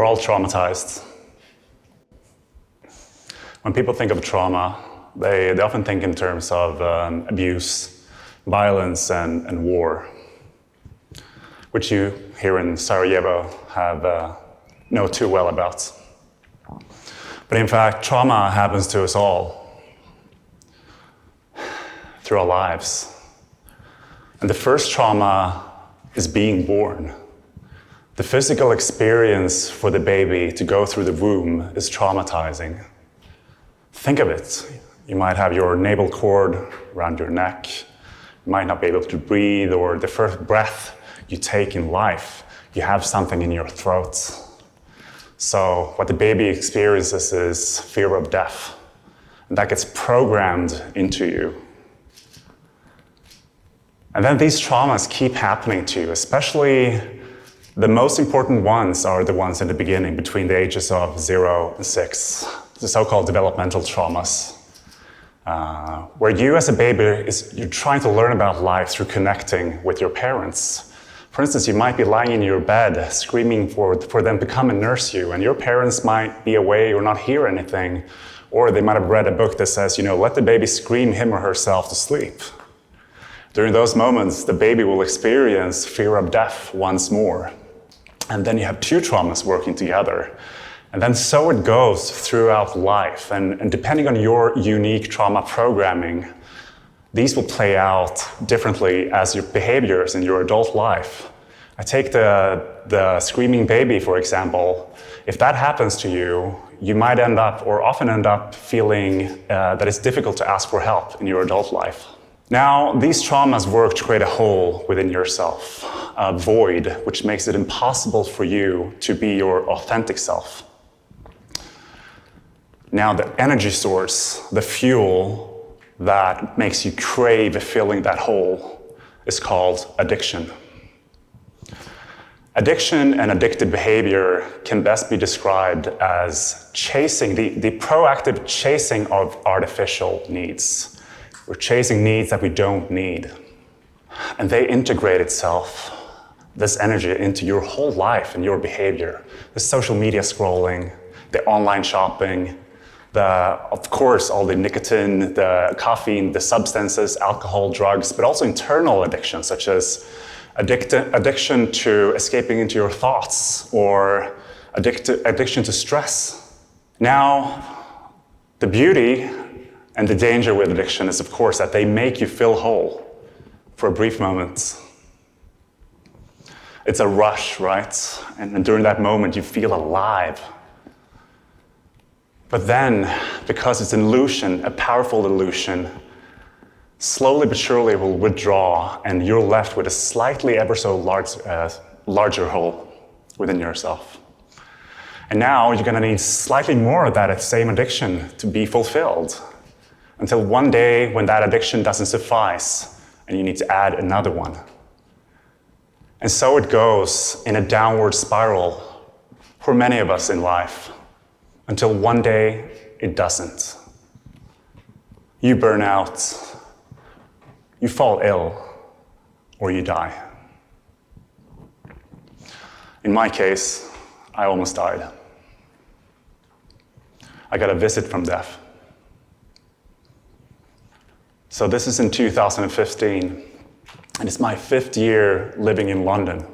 We're all traumatized. When people think of trauma, they often think in terms of abuse, violence, and war, which you here in Sarajevo know too well about. But in fact, trauma happens to us all through our lives. And the first trauma is being born. The physical experience for the baby to go through the womb is traumatizing. Think of it. You might have your navel cord around your neck. You might not be able to breathe, or the first breath you take in life, you have something in your throat. So what the baby experiences is fear of death. And that gets programmed into you. And then these traumas keep happening to you, especially the most important ones are the ones in the beginning, between the ages of 0 and 6, the so-called developmental traumas, where you as a baby, you're trying to learn about life through connecting with your parents. For instance, you might be lying in your bed screaming for them to come and nurse you, and your parents might be away or not hear anything, or they might have read a book that says, let the baby scream him or herself to sleep. During those moments, the baby will experience fear of death once more. And then you have two traumas working together. And then so it goes throughout life. And depending on your unique trauma programming, these will play out differently as your behaviors in your adult life. I take the screaming baby, for example. If that happens to you, you might end up, or often end up, feeling that it's difficult to ask for help in your adult life. Now, these traumas work to create a hole within yourself, a void, which makes it impossible for you to be your authentic self. Now, the energy source, the fuel that makes you crave filling that hole is called addiction. Addiction and addictive behavior can best be described as chasing, the proactive chasing of artificial needs. We're chasing needs that we don't need. And they integrate itself, this energy, into your whole life and your behavior. The social media scrolling, the online shopping, of course, all the nicotine, the caffeine, the substances, alcohol, drugs, but also internal addictions, such as addiction to escaping into your thoughts, or addiction to stress. Now, the beauty and the danger with addiction is, of course, that they make you feel whole for a brief moment. It's a rush, right? And during that moment, you feel alive. But then, because it's an illusion, a powerful illusion, slowly but surely it will withdraw, and you're left with a slightly ever so larger hole within yourself. And now you're going to need slightly more of that same addiction to be fulfilled, until one day when that addiction doesn't suffice and you need to add another one. And so it goes in a downward spiral for many of us in life, until one day it doesn't. You burn out, you fall ill, or you die. In my case, I almost died. I got a visit from death. So this is in 2015, and it's my 5th year living in London.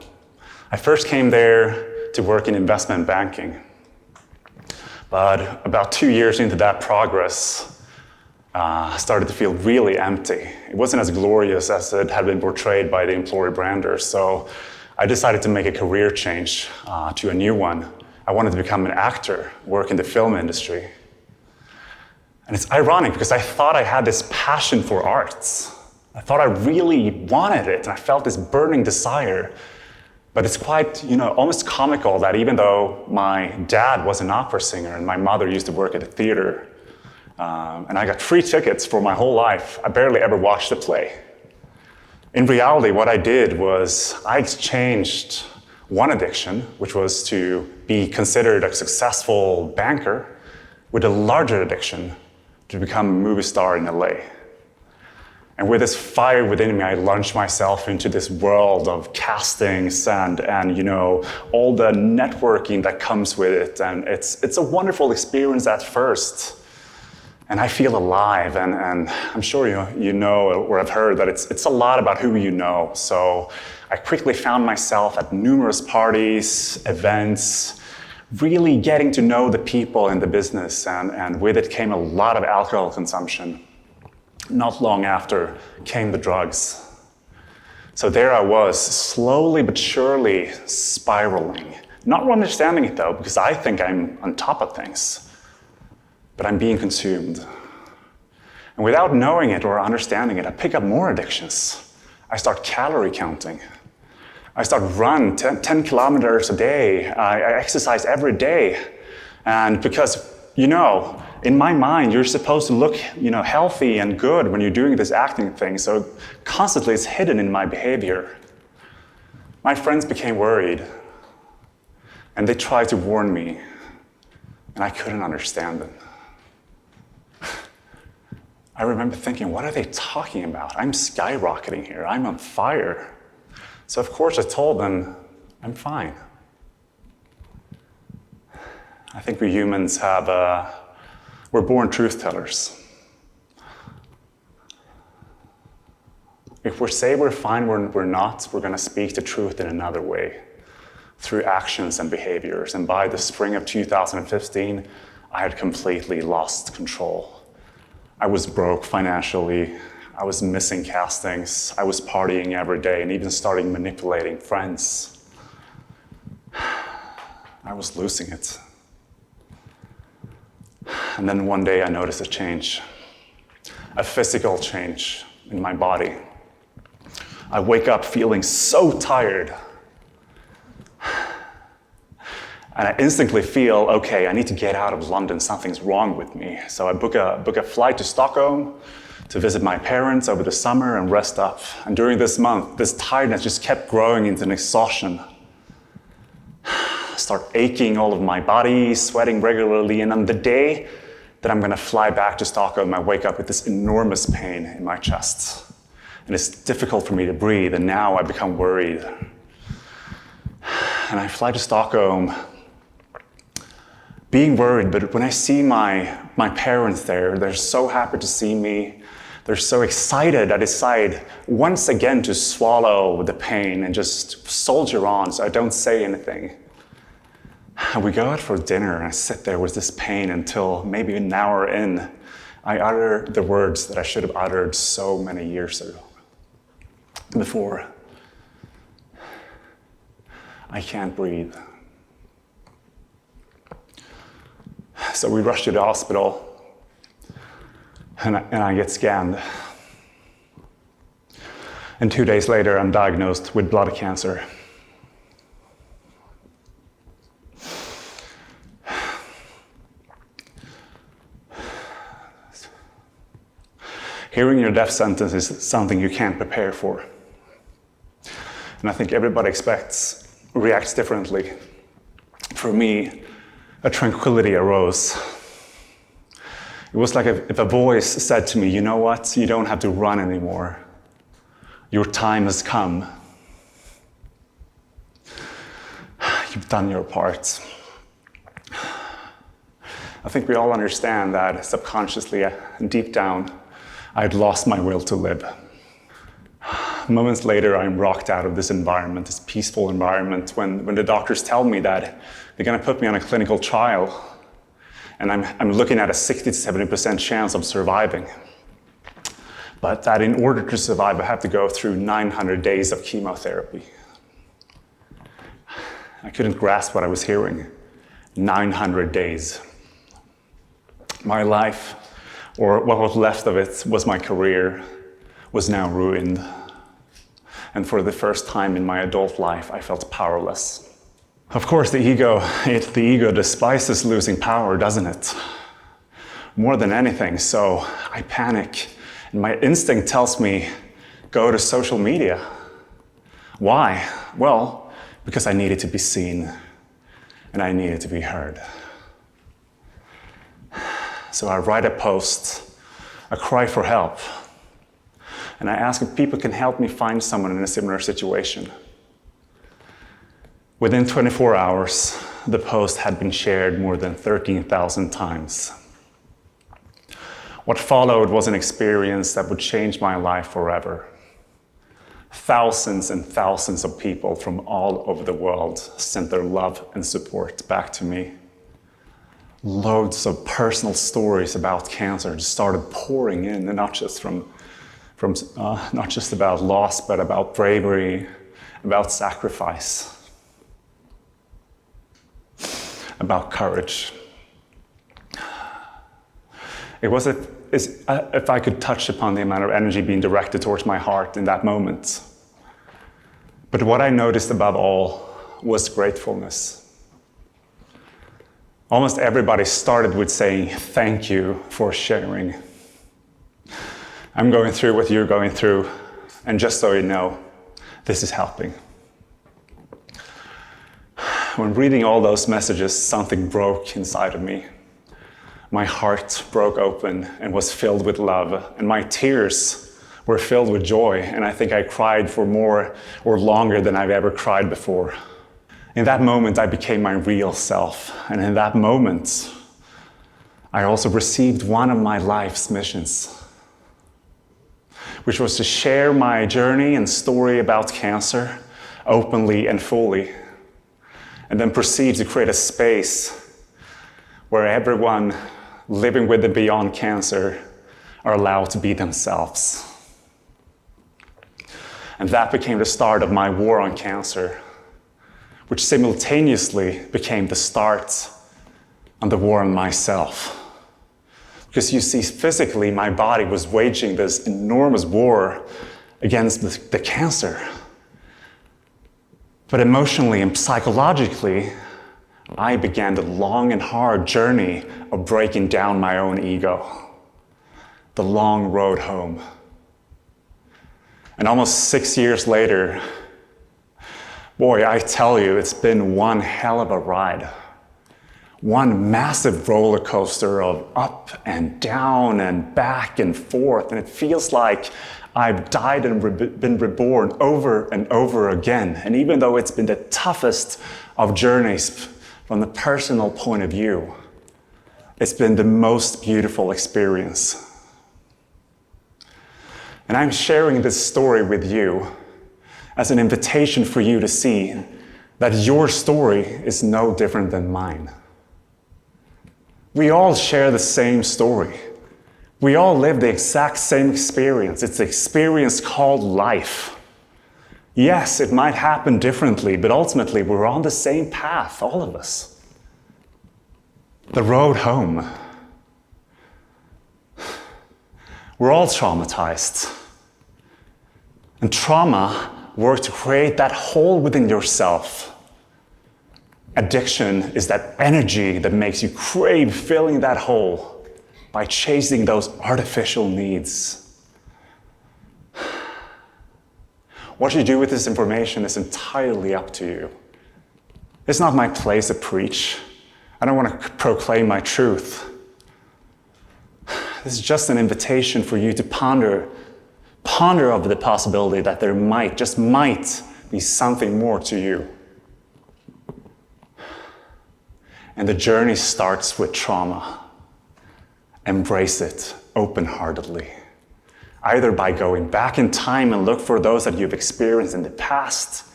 I first came there to work in investment banking. But about 2 years into that progress, I started to feel really empty. It wasn't as glorious as it had been portrayed by the employer branders, so I decided to make a career change to a new one. I wanted to become an actor, work in the film industry. And it's ironic because I thought I had this passion for arts. I thought I really wanted it, and I felt this burning desire. But it's quite, almost comical that even though my dad was an opera singer and my mother used to work at a theater, and I got free tickets for my whole life, I barely ever watched a play. In reality, what I did was I exchanged one addiction, which was to be considered a successful banker, with a larger addiction to become a movie star in LA. And with this fire within me, I launched myself into this world of castings and all the networking that comes with it. And it's a wonderful experience at first. And I feel alive. And I'm sure you know or have heard that it's a lot about who you know. So I quickly found myself at numerous parties, events, really getting to know the people in the business. And with it came a lot of alcohol consumption. Not long after came the drugs. So there I was, slowly but surely spiraling. Not understanding it though, because I think I'm on top of things, but I'm being consumed. And without knowing it or understanding it, I pick up more addictions. I start calorie counting. I start run 10 kilometers a day. I exercise every day. And because, in my mind, you're supposed to look, healthy and good when you're doing this acting thing. So constantly it's hidden in my behavior. My friends became worried. And they tried to warn me. And I couldn't understand them. I remember thinking, what are they talking about? I'm skyrocketing here. I'm on fire. So of course I told them, I'm fine. I think we humans we're born truth tellers. If we say we're fine, we're not, we're going to speak the truth in another way, through actions and behaviors. And by the spring of 2015, I had completely lost control. I was broke financially. I was missing castings. I was partying every day and even starting manipulating friends. I was losing it. And then one day I noticed a change, a physical change in my body. I wake up feeling so tired. And I instantly feel, okay, I need to get out of London, something's wrong with me. So I book a flight to Stockholm to visit my parents over the summer and rest up. And during this month, this tiredness just kept growing into an exhaustion. I start aching all of my body, sweating regularly, and on the day that I'm gonna fly back to Stockholm, I wake up with this enormous pain in my chest. And it's difficult for me to breathe, and now I become worried. And I fly to Stockholm, being worried, but when I see my parents there, they're so happy to see me. They're so excited. I decide once again to swallow the pain and just soldier on so I don't say anything. And we go out for dinner and I sit there with this pain until maybe an hour in, I utter the words that I should have uttered so many years ago. Before. I can't breathe. So we rush to the hospital and I get scanned. And 2 days later, I'm diagnosed with blood cancer. Hearing your death sentence is something you can't prepare for. And I think everybody reacts differently. For me, a tranquility arose. It was like if a voice said to me, you know what, you don't have to run anymore. Your time has come. You've done your part. I think we all understand that subconsciously, deep down, I'd lost my will to live. Moments later, I'm rocked out of this environment, this peaceful environment, when the doctors tell me that they're going to put me on a clinical trial, and I'm looking at a 60 to 70% chance of surviving. But that in order to survive, I have to go through 900 days of chemotherapy. I couldn't grasp what I was hearing. 900 days. My life, or what was left of it, was my career, was now ruined. And for the first time in my adult life, I felt powerless. Of course, the ego despises losing power, doesn't it? More than anything, so I panic. And my instinct tells me, go to social media. Why? Well, because I needed to be seen, and I needed to be heard. So I write a post, a cry for help. And I asked if people can help me find someone in a similar situation. Within 24 hours, the post had been shared more than 13,000 times. What followed was an experience that would change my life forever. Thousands and thousands of people from all over the world sent their love and support back to me. Loads of personal stories about cancer just started pouring in, and not just not just about loss, but about bravery, about sacrifice, about courage. It was if I could touch upon the amount of energy being directed towards my heart in that moment. But what I noticed above all was gratefulness. Almost everybody started with saying, "Thank you for sharing. I'm going through what you're going through, and just so you know, this is helping." When reading all those messages, something broke inside of me. My heart broke open and was filled with love, and my tears were filled with joy, and I think I cried for more or longer than I've ever cried before. In that moment, I became my real self, and in that moment, I also received one of my life's missions, which was to share my journey and story about cancer openly and fully, and then proceed to create a space where everyone living with and beyond cancer are allowed to be themselves. And that became the start of my war on cancer, which simultaneously became the start on the war on myself. Because you see, physically, my body was waging this enormous war against the cancer. But emotionally and psychologically, I began the long and hard journey of breaking down my own ego, the long road home. And almost 6 years later, boy, I tell you, it's been one hell of a ride. One massive roller coaster of up and down and back and forth. And it feels like I've died and been reborn over and over again. And even though it's been the toughest of journeys from the personal point of view, it's been the most beautiful experience. And I'm sharing this story with you as an invitation for you to see that your story is no different than mine. We all share the same story. We all live the exact same experience. It's the experience called life. Yes, it might happen differently, but ultimately we're on the same path, all of us. The road home. We're all traumatized. And trauma works to create that hole within yourself. Addiction is that energy that makes you crave filling that hole by chasing those artificial needs. What you do with this information is entirely up to you. It's not my place to preach. I don't want to proclaim my truth. This is just an invitation for you to ponder over the possibility that there might, just might, be something more to you. And the journey starts with trauma. Embrace it open-heartedly. Either by going back in time and look for those that you've experienced in the past,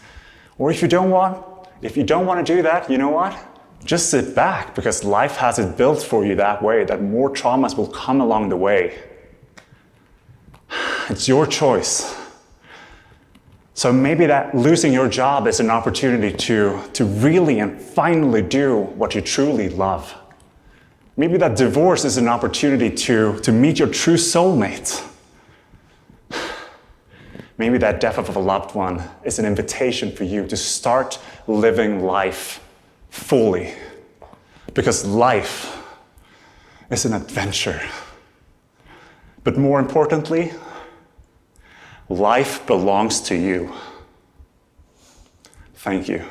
or if you don't want to do that, you know what? Just sit back, because life has it built for you that way, that more traumas will come along the way. It's your choice. So maybe that losing your job is an opportunity to really and finally do what you truly love. Maybe that divorce is an opportunity to meet your true soulmate. Maybe that death of a loved one is an invitation for you to start living life fully. Because life is an adventure. But more importantly, life belongs to you. Thank you.